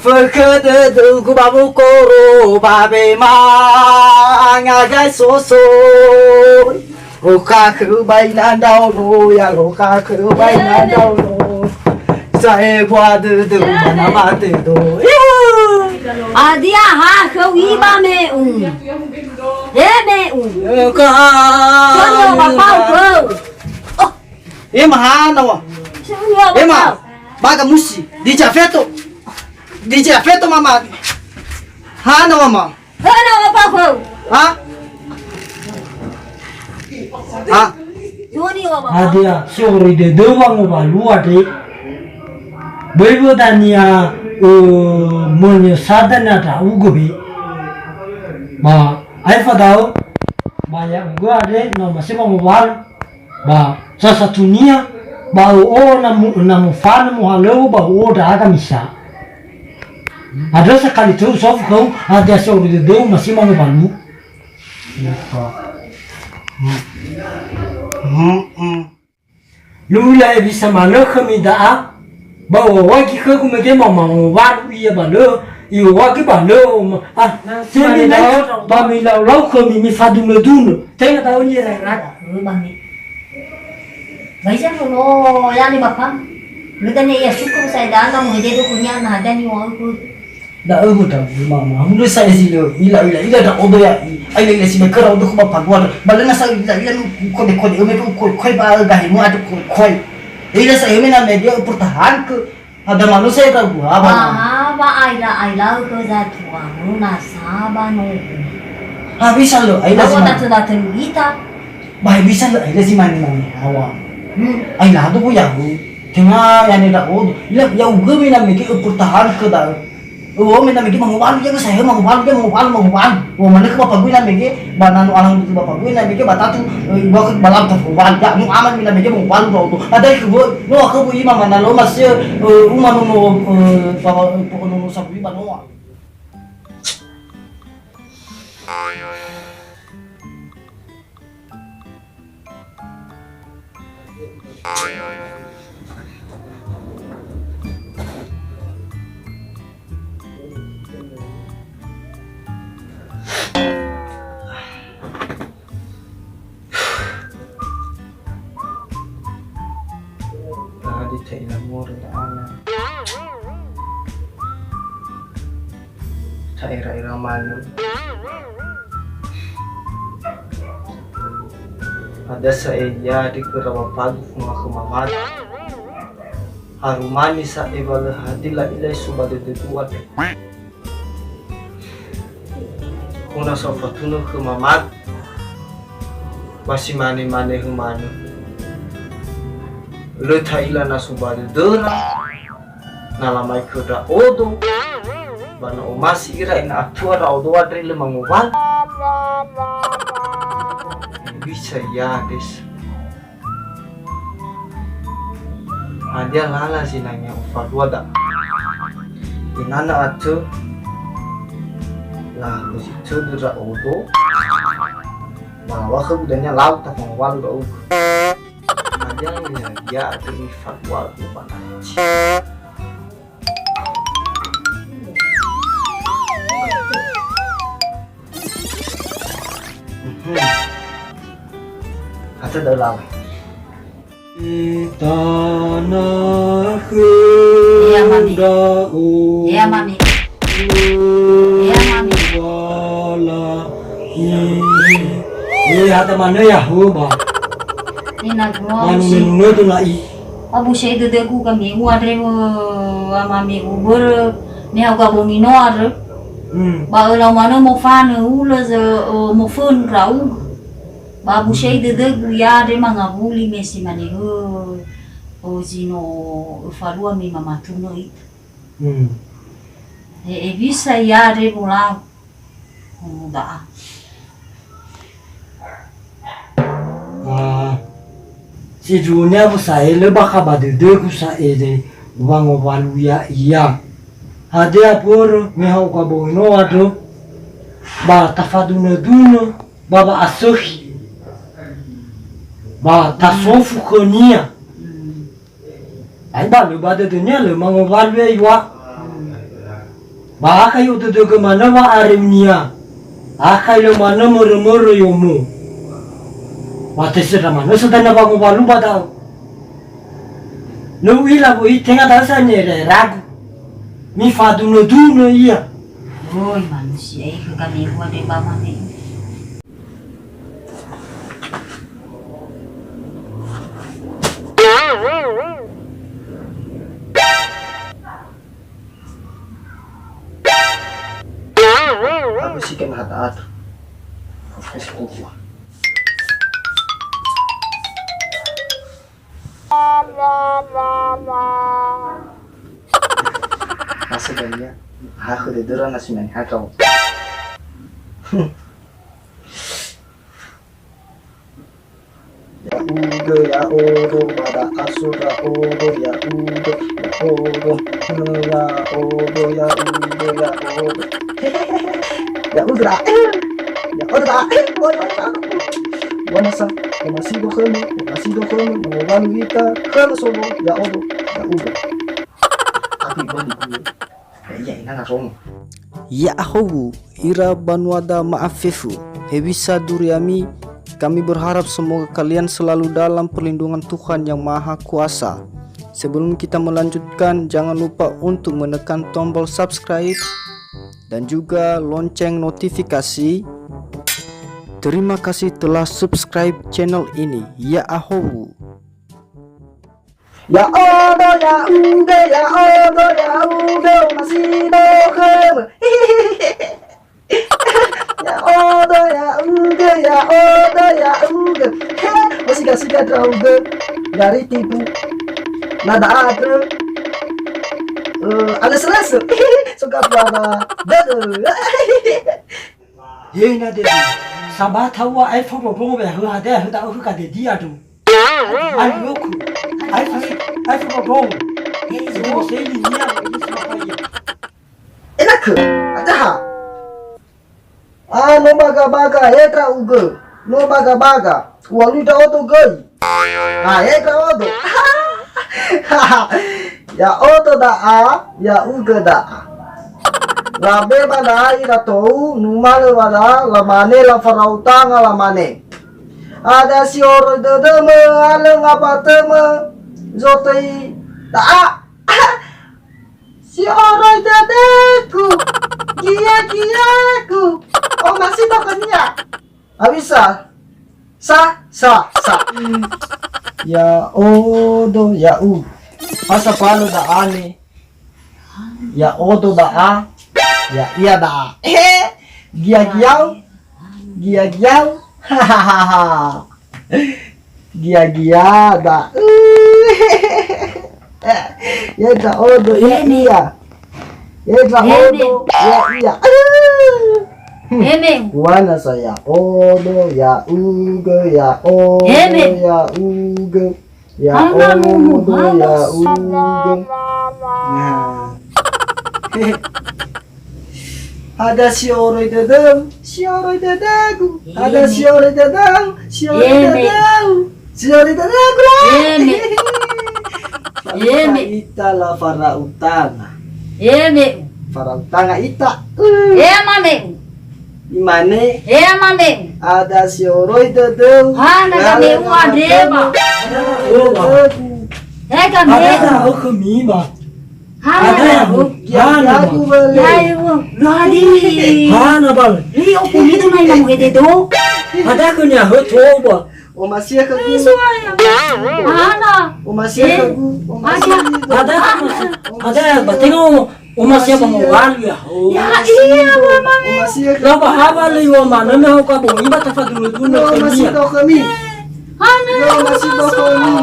Phơ de du ku ba bu ko ro ba be ma nga gai so so Hồ ca khứ bay nan đau nô ya hồ ca khứ bay nan đau nô Sai qua từ từ mà nó mà từ từ À đi à ha khâu ý ba mẹ Thế mẹ Con Cho bà bao khâu Em mà ha nào Em mà ba cái musi đi trả phép tổ Đi trả phép tổ mà Ha nào mà Thế nào bà bao khâu Ha Ha Chúa đi bà Adia sorry de doang ba luat de Bebo tania monyo sadana ta ugobi ba ai fadao ba ya gua de no masih mau wal ba sa satunia ba o namu fan mu halo ba o da aga misa ada sekali tu sof kau ada sorry de do masih mau balu Lu la bisa mana kami dah bawa wagi ke aku mungkin mau waru iya balo iyo wagi balo jadi nak bami lau kami mi fadu medun tengah tahu ni rak Bang Bây giờ nó ra đi bạc không Lu tanya ya syukur saya dah kamu jadi punya nah dan ni aku đã một trăm mà không biết sai gì rồi ý là đã ô tô à anh là gì mà cơ đầu tôi không bao phản quan mà lần nào sao là con để mấy con khoai ba gài mua ăn khoai ý là sao mấy năm này dia pertahan ke ada manusia itu gua ba ai là cơ gia thua nu na saba no bisa lo ai là gì mà ta datang kita bahaya bisa lo ai là gì mà awak ai là tu punya tengah yang ada ô ya gua mấy năm này cái pertahan ke dah may namigi manguwalo yan saya manguwalo mana ke bapak gue namigi banan alang betul bapak gue namigi batatu gua ke balam ta fuwal ya nu aman mina namigi manguwalo do ada ke gua no aku bu imam mana lo masih umano no pokoknya no sabu iba no Chạy là mua được ăn chạy ra mana ada saya di kerawa pagi mga kemamat harumani sa ibal hadila ilay subado tutuat kuna sa fatuno kemamat basi mani humano lu Thailand na subado dera nalamay kuda odo bana umasi ira ina atua ra odo adre le manguwal bisa ya des dia lala sinanya ufadwa da inana atu lah kusitu dera odo bawa kebudanya laut tak manguwal ga odo ya demi fatwa bukan kata dalam tanah ya mami wala ini hata mana ya hubah Manu tu lai. Abu saya itu degu kami muadre mami ubur ni aku abomino adre. Ba lau mana mau fan ula mau fun rau. Ba abu saya itu degu ya adre mangabuli mesi mani o zino falua mi mama tu no it. Bisa ya adre mula. Da. Si dunia saya lebih kabar de saya de wang walu ya iya ada pur mehau kabono ado ba tafaduna duno baba asohi ba tasofu konia ai ba le ba de dunia le mango walu ya Baka yung tutugo mana wa arim niya. Akay lo mana murmur yomu. Wate sira mana sudah na bago balu badaw. No ila bo itenga dasa nyere ragu. Mi fadu no du no iya. Oi manusia ke kami gua de ba mami. Aku sih kan hata-hata. Kasih kuah. Masa ganyan? Ako de dura na si man hakaw. Ya udo ya odo pada asura odo ya udo ya odo ya udo ya odo ya udra ya udra wana sa kumasido kami mawalo kita kala solo ya odo ya udo tapi bali ko ya ina na song ya ahogu ira banwada maafifu hewisa duriami. Kami berharap semoga kalian selalu dalam perlindungan Tuhan yang Maha Kuasa. Sebelum kita melanjutkan, jangan lupa untuk menekan tombol subscribe dan juga lonceng notifikasi. Terima kasih telah subscribe channel ini. Ya ahowu. Ya odo ya uge ya odo ya uge masih dokem. Ya odo ya uge ya odo ya uge masih kasih drauge dari tipu nada ada alas suka pada dadu Ye na de sabah tawa ai fa bo bo be hu ha de hu da hu ka de dia du. Ai yoku. Ai fa bo. Ye zo se ni ya ni sa pa ye. enak ada no baga etra uge no baga walu da odo goi etra odo ya odo da a ya uge da a la beba da ira tou numale wada la mane la farautanga la mane ada si oro de deme ale ngapa teme zotei da a si oro de deku Gia-giaku. Oh masih tokennya. Bisa. Sa. Ya odo ya u. Masa palo da ane. Ya odo da a. Ya iya da a. Gia-giau. Hahaha. Gia da. Ya da odo ya iya. Ya odo ya iya. Wana saya odo ya uge ya odo ya uge ya odo ya uge. Nah. Ada si oroi dedem, si oroi dedagu. Ada si oroi dedem, si oroi dedagu. Si oroi dedagu lah. Ita la fara utanga. Fara utanga ita. Imane ada si oroi dedem. Ada kami ba. Hana bal. Li opo dito na ilang mga dito. Ada ko niya hotoba. O masih ka gu. Hana. O masih ka gu. Ada batingo umasya pa mo walu ya. Ya iya mama. O masih ka. Lapa habali wa mana me ho ka bo iba ta fadulu duno O masih kami. do kami. Hana. O masih do kami.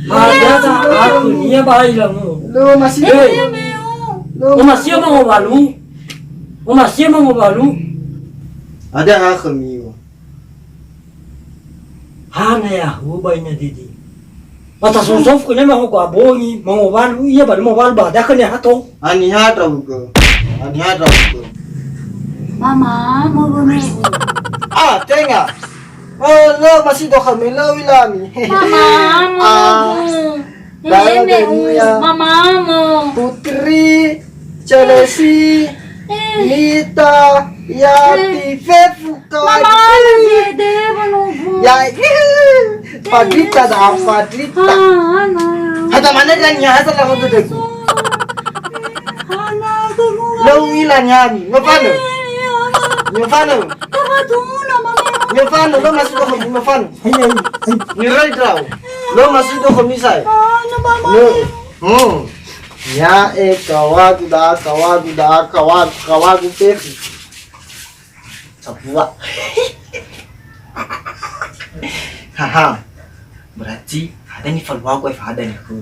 Ada ta aku niya bahay lang mo. Lo masih do. Umasya pa mo walu. Umasya pa mo walu. Ada kami. Hana ya hubay na didi. Mata sosof ko niya mo ko abongi mo walu iya ba mo walu ba da ka niya hato. Ani hata ugo. Mama, mau bumi. Ah, tenga. Oh, lo masih do kami lo wilami. Mama, mau. Dalam dunia. Mama, mau. Putri Chelsea Mita Yati Fefuka Mama dede menubu. Ya Padrita da Padrita Hata mana dia nya hata la hodo de Lo ila nya ngafano ngafano ngafano lo masuk ko ngafano ni right raw lo masuk ko misai ya kawadu da kawadu pefi Sabua haha berarti ada ni falwa ko fa ada ni ko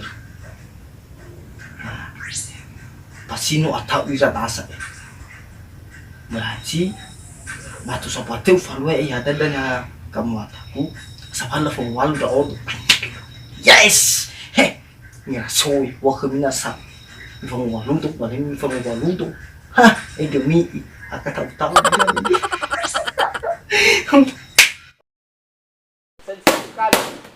pasino atau ira tasa berarti batu sopote falwa ada dan kamu ataku sabala fo walu da odo yes he ni soi wa khumina sa phong wa lung tuk wa ni phong wa lung tuk ha demi akan tahu sekali